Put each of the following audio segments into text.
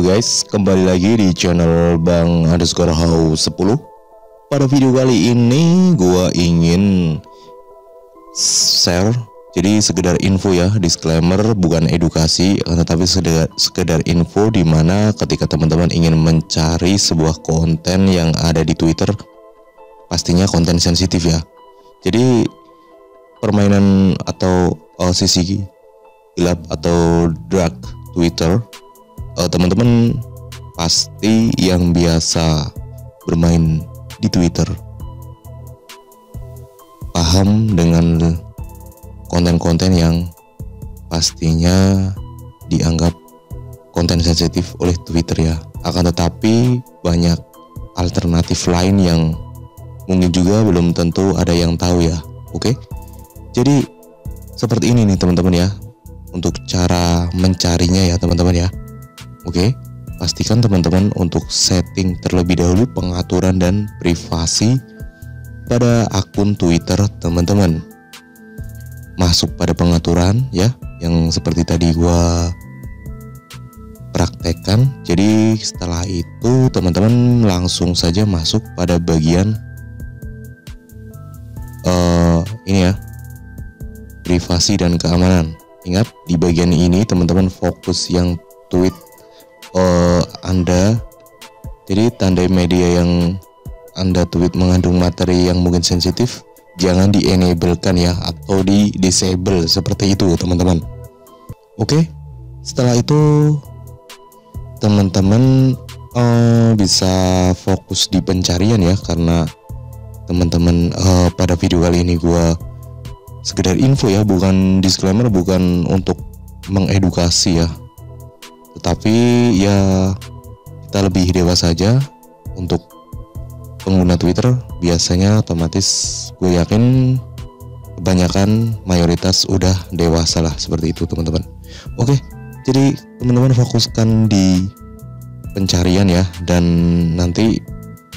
Halo guys, kembali lagi di channel Bang underscore Hau 10. Pada video kali ini gua ingin share, jadi sekedar info ya, disclaimer bukan edukasi, tetapi sekedar info dimana ketika teman-teman ingin mencari sebuah konten yang ada di Twitter, pastinya konten sensitif ya. Jadi permainan atau sisi gelap atau dark Twitter, teman-teman pasti yang biasa bermain di Twitter paham dengan konten-konten yang pastinya dianggap konten sensitif oleh Twitter ya. Akan tetapi banyak alternatif lain yang mungkin juga belum tentu ada yang tahu ya. Oke, jadi seperti ini nih teman-teman ya, untuk cara mencarinya ya teman-teman ya. Oke, pastikan teman-teman untuk setting terlebih dahulu pengaturan dan privasi pada akun Twitter teman-teman. Masuk pada pengaturan ya, yang seperti tadi gua praktekkan. Jadi setelah itu teman-teman langsung saja masuk pada bagian ini ya, privasi dan keamanan. Ingat, di bagian ini teman-teman fokus yang tweet Anda, jadi tandai media yang Anda tweet mengandung materi yang mungkin sensitif, jangan di-enablekan ya, atau di-disable seperti itu teman-teman. Oke, setelah itu teman-teman bisa fokus di pencarian ya, karena teman-teman pada video kali ini gua sekedar info ya, bukan disclaimer, bukan untuk mengedukasi ya, tetapi ya kita lebih dewasa saja. Untuk pengguna Twitter biasanya otomatis gue yakin kebanyakan mayoritas udah dewasa lah, seperti itu teman-teman. Oke, jadi teman-teman fokuskan di pencarian ya, dan nanti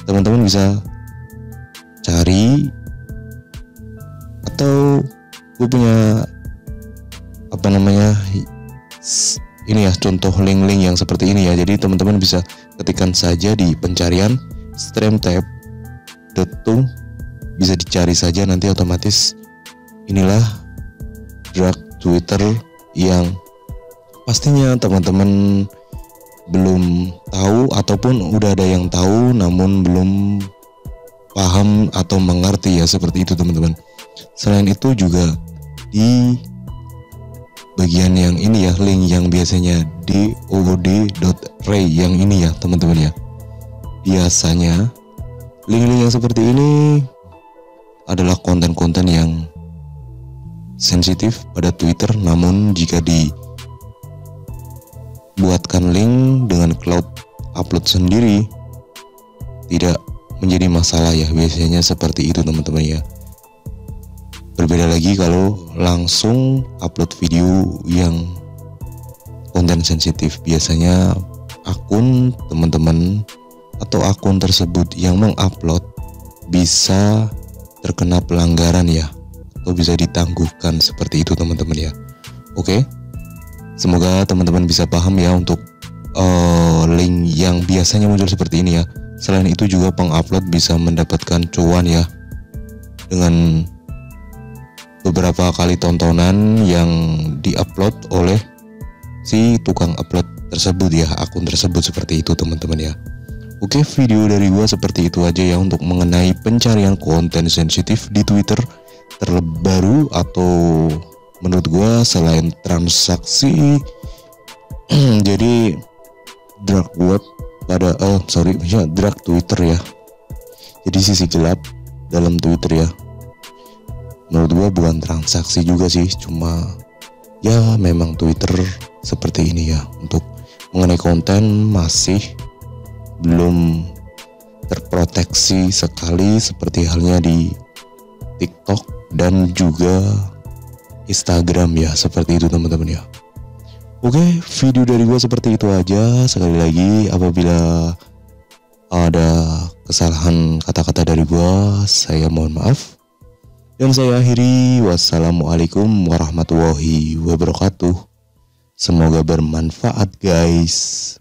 teman-teman bisa cari, atau gue punya apa namanya ini ya, contoh link-link yang seperti ini ya. Jadi teman-teman bisa ketikkan saja di pencarian streamtab.to, bisa dicari saja, nanti otomatis inilah dark Twitter yang pastinya teman-teman belum tahu, ataupun udah ada yang tahu namun belum paham atau mengerti ya, seperti itu teman-teman. Selain itu juga di bagian yang ini ya, link yang biasanya di ood.ray yang ini ya teman-teman ya. Biasanya link-link yang seperti ini adalah konten-konten yang sensitif pada Twitter, namun jika dibuatkan link dengan cloud upload sendiri tidak menjadi masalah ya, biasanya seperti itu teman-teman ya. Berbeda lagi kalau langsung upload video yang konten sensitif, biasanya akun teman-teman atau akun tersebut yang mengupload bisa terkena pelanggaran ya, atau bisa ditangguhkan, seperti itu teman-teman ya. Oke, semoga teman-teman bisa paham ya untuk link yang biasanya muncul seperti ini ya. Selain itu juga pengupload bisa mendapatkan cuan ya, dengan beberapa kali tontonan yang diupload oleh si tukang upload tersebut ya, akun tersebut, seperti itu teman-teman ya. Oke, video dari gua seperti itu aja ya, untuk mengenai pencarian konten sensitif di Twitter terbaru, atau menurut gua selain transaksi jadi dark web pada dark Twitter ya, jadi sisi gelap dalam Twitter ya. Menurut gua bukan transaksi juga sih, cuma ya memang Twitter seperti ini ya. Untuk mengenai konten masih belum terproteksi sekali, seperti halnya di TikTok dan juga Instagram ya, seperti itu teman-teman ya. Oke, video dari gua seperti itu aja. Sekali lagi, apabila ada kesalahan kata-kata dari gua, saya mohon maaf. Dan saya akhiri, wassalamualaikum warahmatullahi wabarakatuh. Semoga bermanfaat guys.